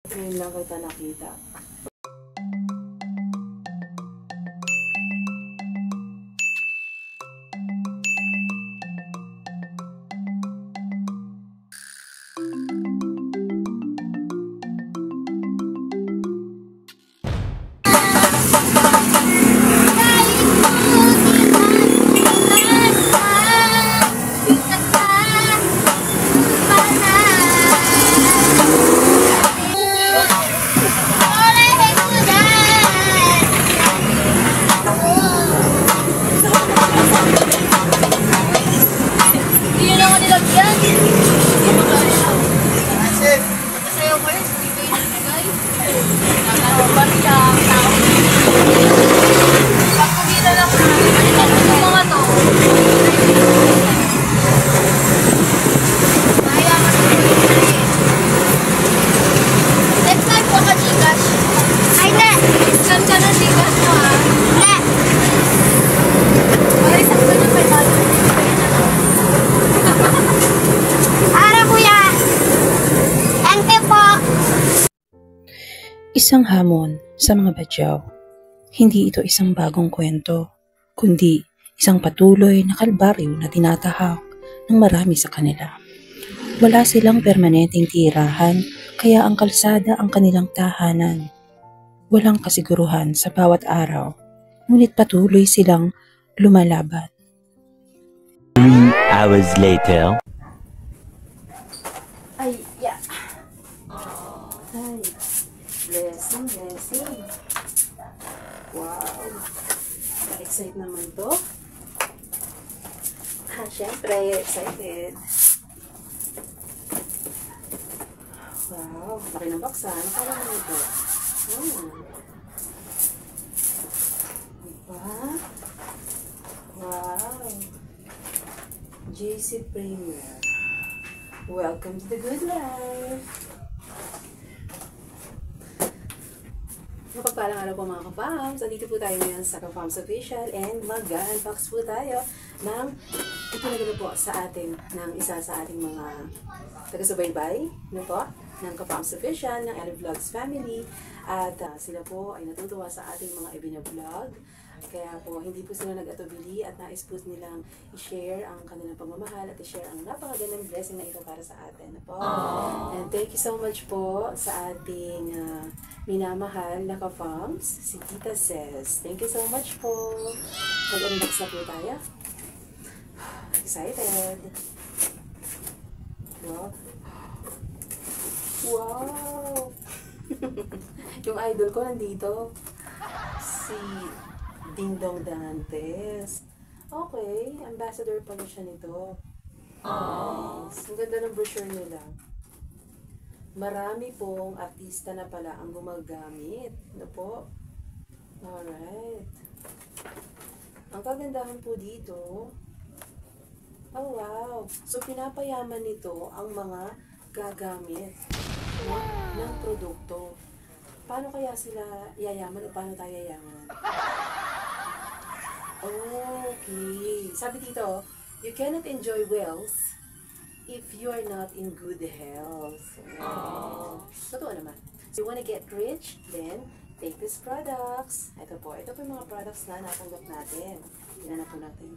Ngayon lang kita nakita. Isang hamon sa mga badyaw. Hindi ito isang bagong kwento, kundi isang patuloy na kalbaryo na tinatahak ng marami sa kanila. Wala silang permanenteng tirahan, kaya ang kalsada ang kanilang tahanan. Walang kasiguruhan sa bawat araw, ngunit patuloy silang lumalaban. 3 hours later. Ay, yeah. Ay, blessing. Wow. Na-excite naman to. Syempre, excited. Wow, laki ng baksan. Kaya naman ito. Diba? Wow. JC Premier. Welcome to the good life. Mapagpalang araw po mga ka-fams. Andito po tayo ngayon sa Ka-Fams Official and mag-unbox po tayo ng ipinagano po sa atin ng isa sa ating mga taga-subaybay po, ng Ka-Fams Official, ng LV Vlogs family. At sila po ay natutuwa sa ating mga ibinablog. Kaya po, hindi po sila nag-atubili at nais po nilang i-share ang kanilang pagmamahal at i-share ang napakagandang blessing na ito para sa atin po. And thank you so much po sa ating minamahal na ka-fams, si Tita Says. Thank you so much po. Mag-unbox na po tayo. Excited. Wow! Yung idol ko nandito. Si Ding Dong Dantes. Okay, ambassador pala siya nito. Nice. Ang ganda ng brochure nila. Marami pong artista na pala ang gumagamit. Ano po? Alright. Ang kagandahan po dito, oh wow. So pinapayaman nito ang mga gagamit ng produkto. Paano kaya sila yayaman o paano tayo yayaman? Okay. Sabi dito, you cannot enjoy wealth if you are not in good health. Totoo naman. So you want to get rich, then take these products. Ito po yung mga products na natanggap natin. Tingnan po natin.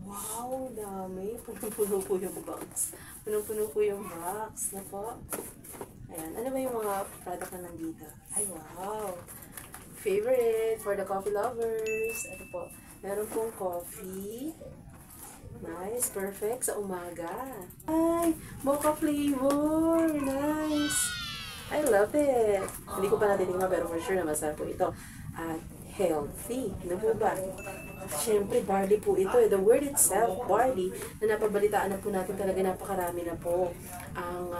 Wow, dami. Punong-puno po yung box. Punong-puno po yung box. Na po. Ayan. Ano ba yung mga product na nandito? Ay, wow. Favorite for the coffee lovers. Ito po. Meron pong coffee. Nice. Perfect sa umaga. Ay, mocha flavor. Nice. I love it. Hindi ko pa natitingnan pero for sure na masarap po ito. At healthy. Ano po ba? Siyempre, barley po ito. The word itself, barley, na napabalitaan na po natin talaga napakarami na po ang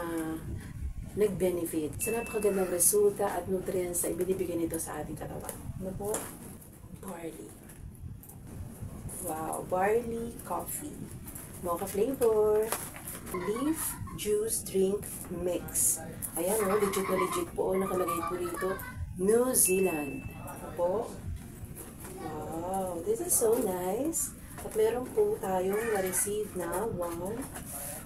nag-benefit sa napakagandang resulta at nutrients na ibinibigay nito sa ating katawan. Ano po? Barley. Wow, barley coffee. Mocha flavor. Leaf juice drink mix. Ayan o, legit po. Nakalagay po dito. New Zealand. Ano po? Wow, this is so nice. At meron po tayong na-receive na 1,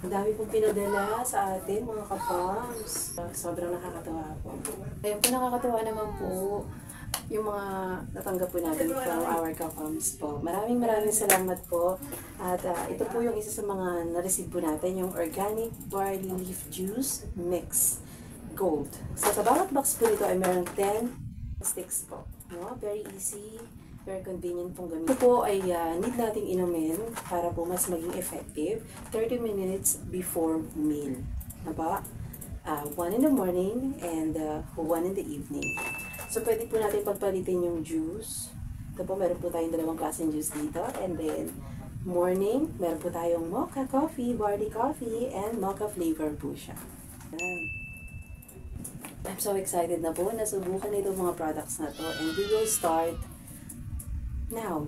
Ang dami pong pinadala sa atin, mga ka-farms. Sobrang nakakatawa po. Ayun po, nakakatawa naman po yung mga natanggap po natin from our ka-farms po. Maraming salamat po. At ito po yung isa sa mga na-receive po natin, yung Organic Barley Leaf Juice Mix Gold. So, sa bawat box po nito ay meron 10 sticks po. No? Very easy. Very convenient pong gamitin. Ito po ay need nating inumin para po mas maging effective 30 minutes before meal. Diba? 1 in the morning and 1 in the evening. So, pwede po natin pagpalitin yung juice. Ito po, meron po tayong dalawang klaseng juice dito. And then, morning, meron po tayong mocha coffee, barley coffee, and mocha flavor po siya. I'm so excited na po. Nasubukan na itong mga products na to. And we will start now.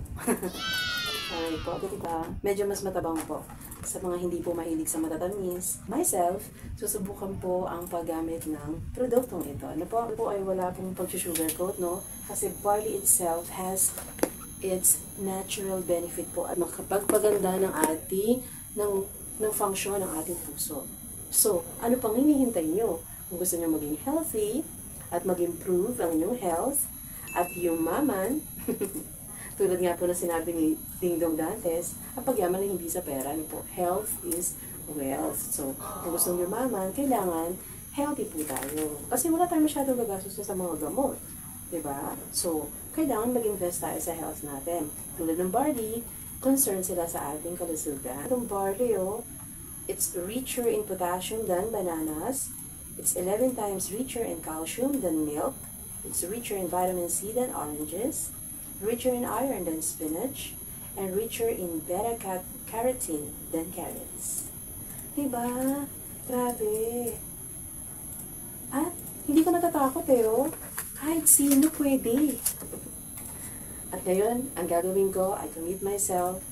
Sorry po, diba? Medyo mas matabang po. Sa mga hindi po mahilig sa matatamis, myself, susubukan po ang paggamit ng produktong ito. Ano po? Ito po ay wala pong pag-sugarcoat, no? Kasi barley itself has its natural benefit po at makapagpaganda ng ng function ng ating puso. So, ano pang hinihintay nyo? Kung gusto nyo maging healthy at mag-improve ang inyong health at yumaman, tulad nga po na sinabi ni Ding Dong Dantes, ang pagyaman ay hindi sa pera. Ano po? Health is wealth. So, kung gusto nyo yumaman, kailangan healthy po tayo. Kasi wala tayong masyadong gagastos sa mga gamot. Diba? So, kailangan mag-invest tayo sa health natin. Tulad ng barley, concerned sila sa ating kalusugan. Itong barley, it's richer in potassium than bananas. It's 11 times richer in calcium than milk. It's richer in vitamin C than oranges. Richer in iron than spinach, and richer in beta-carotene than carrots. Diba? Grabe. At hindi ko natatakot kahit sino pwede. At ngayon, ang gagawin ko, I commit myself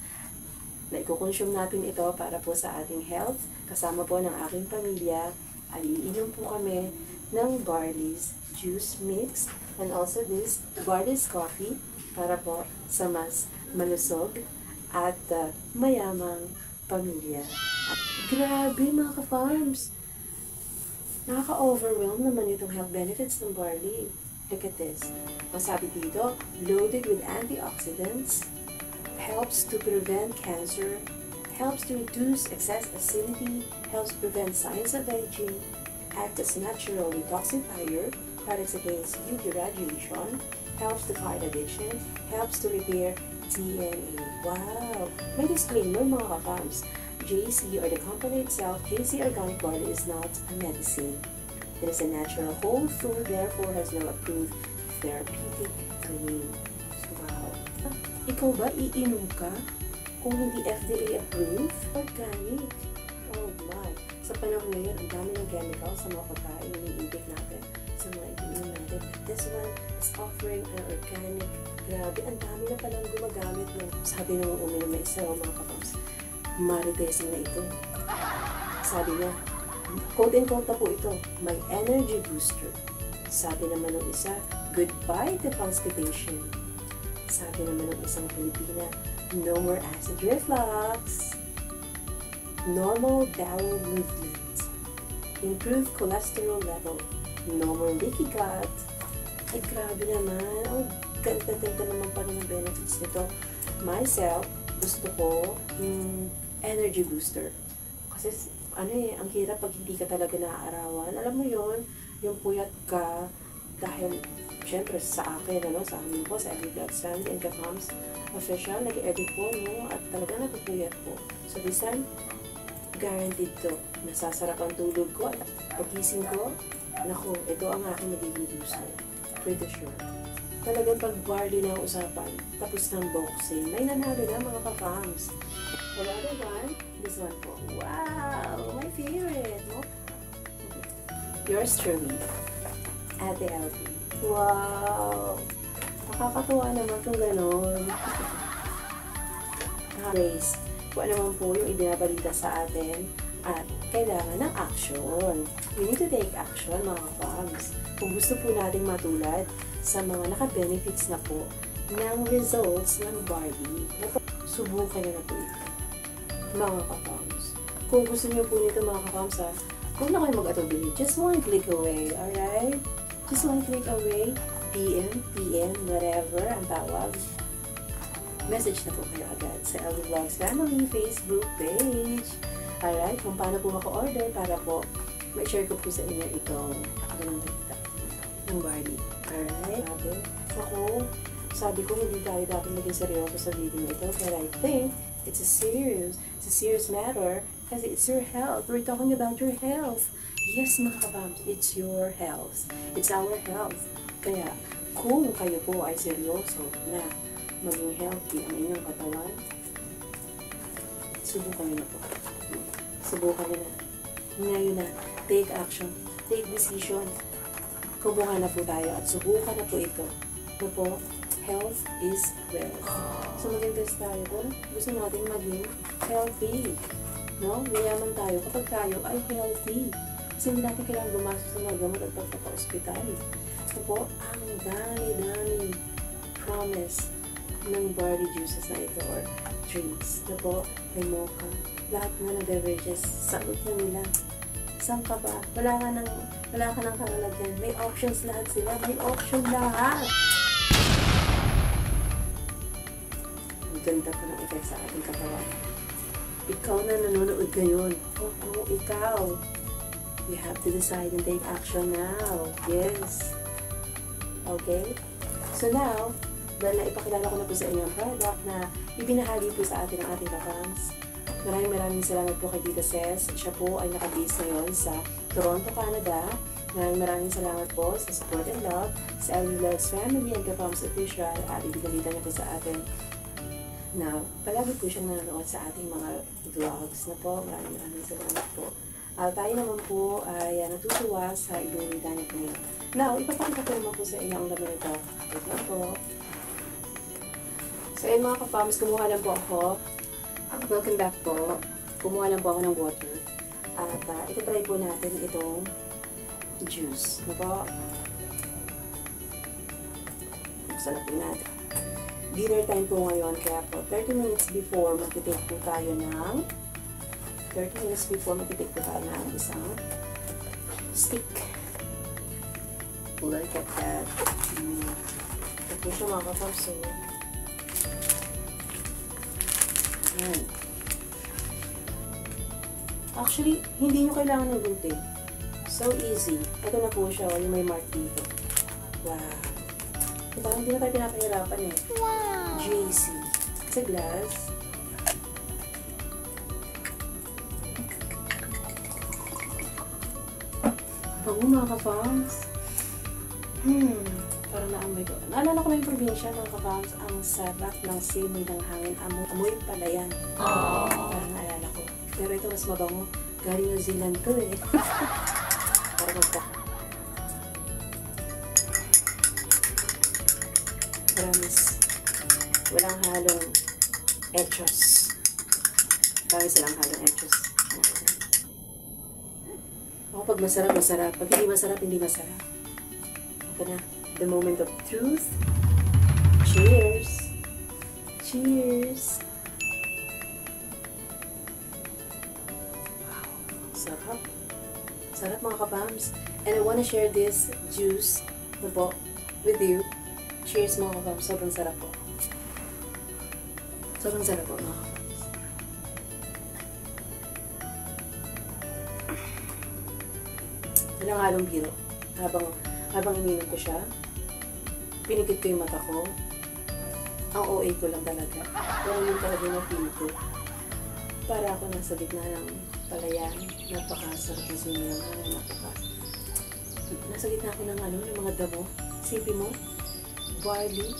na i-consume natin ito para po sa ating health. Kasama po ng aking pamilya, ay iinom po kami ng barley's juice mix and also this barley's coffee para po sa mas malusog at mayamang pamilya. At grabe mga ka-farms! Nakaka-overwhelm naman itong health benefits ng barley. Look at this. Ang sabi dito, loaded with antioxidants, helps to prevent cancer, helps to reduce excess acidity, helps prevent signs of aging, acts as natural detoxifier, protects against UV radiation, helps to fight addiction, helps to repair DNA. Wow! May disclaimer mga ka-farms. JC or the company itself, JC Organic Barley is not a medicine. It is a natural whole food, therefore has no approved therapeutic claim. So, wow. Ikaw ba iinom ka kung hindi FDA approved? Organic. Oh my. Sa panahon ngayon, ang dami ng chemicals sa mga pagkain na iniintake natin, sa mga iinom natin. This one is offering an organic. Grabe, ang dami na palang gumagamit ng, sabi nung uminom na isa, mga kapams, maritesing na ito. Sabi niya, quote and quote na po ito, my energy booster. Sabi naman ng isa, goodbye to constipation. Sabi naman ng isang Pilipina, no more acid reflux. Normal bowel movement. Improved cholesterol level. No more leaky gut. Ay, grabe naman. Oh, ganda-ganda naman pa rin ang benefits nito. Myself, gusto ko energy booster. Kasi, ang hirap pag hindi ka talaga naaarawan. Alam mo yon, yung puyat ka, dahil, syempre, sa akin, sa amin po, sa Every Blood Stand and Ka-Farms official, nag-edit po, at talaga napupuyat po. So, this time, guaranteed to. Nasasarap ang tulog ko at pagising ko, naku, ito ang aking magiging booster. Pretty sure. Talagang pag barley na usapan, tapos ng boxing, may nanalo na mga ka-farms. The other one, this one po. Wow! My favorite! Yours truly, Ate LB. Wow! Nakakatuwa naman kung gano'n. Race. Kung ano naman po yung ibinabalita sa atin at kailangan ng action. We need to take action, mga ka-farms. Kung gusto po nating matulad sa mga naka-benefits na po ng results ng barley, subukan na po ito, mga ka-farms. Kung gusto niyo po nito mga kapams ha, huwag na kayo mag-atubili. Just one click away, alright? Just one click away. PM, whatever ang tawag. Message na po kayo agad sa LV Vlogs Family Facebook page. Alright, kung paano po maka-order para po ma-share ko po sa inyo itong ganun dito ng Barbie. Alright? Sabi ko hindi tayo dapat maging seryoso sa video na ito, but I think it's a serious matter kasi it's your health. We're talking about your health. Yes, mga kabams, it's your health. It's our health. Kaya, kung kayo po ay seryoso na maging healthy ang inyong katawan, subukan nyo na po. Subukan nyo na. Ngayon na, take action, take decision. Kumuha na po tayo at subukan na po ito. Ano po? Health is wealth. So, maging test tayo kung gusto natin maging healthy. No? Mayaman tayo kapag tayo ay healthy. Kasi hindi natin kailangan gumastos ng mga gamot at pagpapa-hospital. So po, ang dami-daming promise ng barley juices na ito or drinks. So po, may mocha. Lahat na ng beverages, sagot na nila. Saan ka ba? Wala ka ng kalalagyan. May options lahat sila. May option lahat. Ang ganda po ng effect sa ating katawan. Ikaw na nanonood ngayon. Oo, ikaw. You have to decide and take action now. Yes. Okay? So now, dahil naipakilala ko na po sa inyo ang product na ibinahagi po sa atin ang ating kapams. Maraming salamat po kay Tita Ces. Siya po ay nakabase ngayon sa Toronto, Canada. Maraming salamat po sa support and love sa LV Vlogs Family and Kapams Official at ibinalita niya po sa atin na palagi po siyang nanonood sa ating mga vlogs na po. Maraming salamat po. Tayo naman po ay natutuwa sa ibinalita niya po niya. Now, ipapakita ko naman po sa inyo ang laman nito. Ito po. So, ayun mga kapams, kumuha lang po ako. Welcome back po. Kumuha lang po ako ng water. At ito-try po natin itong juice. Ano po? Sarap po natin. Dinner time po ngayon, kaya po 30 minutes before magtitake po tayo ng isang stick. Look at that. Ito po siya mga kapams. Ayan. Actually, hindi nyo kailangan ng gunting. So easy. Ito na po siya, yung may mark dito. Wow. Diba, hindi na tayo pinapahirapan eh. Wow! JC. Sa glass. Bango mga kapams. Parang naamoy ko. Naalala ko na yung probinsya ng kapams. Ang sarap ng simoy ng hangin. Amoy palayan. Parang naalala ko. Pero ito mas mabango. Galing New Zealand to eh. Parang magka. Promise. Walang halong etchos. Promise walang halong etchos. Ako pag masarap, masarap. Pag hindi masarap, hindi masarap. Ito na. The moment of truth. Cheers! Cheers! Wow! Sarap. Sarap mga kapams. And I want to share this juice na po with you. Cheers mga kapams. Sobrang sarap po. Sobrang sarap po mga kapams. Walang halong biro. Habang ininom ko siya, pinikit ko yung mata ko. Ang OA ko lang talaga. Pero yun talaga yung feel ko. Para ako nasa gitna ng palayan. Napakasarap na sino ng hangin. Nasa gitna ako ng ng mga damo. Sipi mo, barley,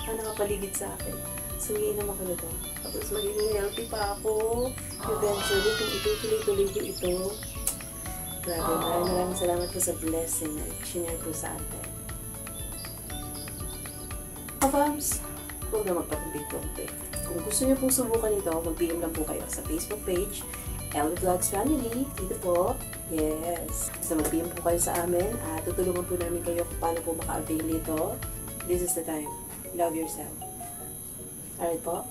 ang nakapaligid sa akin. So, iinom ako na to. Tapos magiging healthy pa ako. Eventually, kung itutuloy-tuloy ko ito, grabe, maraming salamat po sa blessing na sinare po sa atin. Kapams, huwag na magpatumpik-tumpik. Kung gusto niyo pong subukan ito, mag-PM lang po kayo sa Facebook page, LV Vlogs Family. Dito po. Yes. So, mag-PM po kayo sa amin at tutulungan po namin kayo kung paano po maka-avail ito. This is the time. Love yourself. Alright po?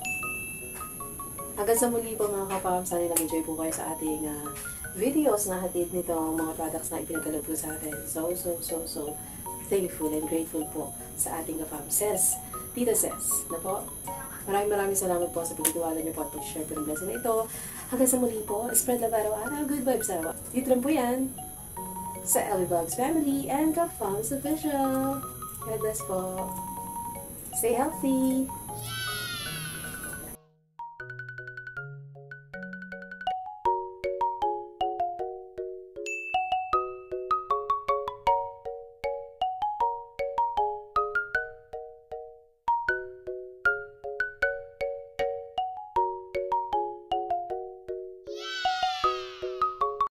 Hanggang sa muli po mga kapam, sana nag-enjoy po kayo sa ating videos na hatid nitong mga products na ipinagkaloob po sa atin. So thankful and grateful po sa ating kapam. Tita Ses, na po. Maraming salamat po sa pagtitiwala niyo po at pag-share po ng blessing na ito. Hanggang sa muli po, spread love araw-araw, good vibes araw. Dito lang po yan sa LB Vlogs Family and Kapams Official. God bless po. Stay healthy.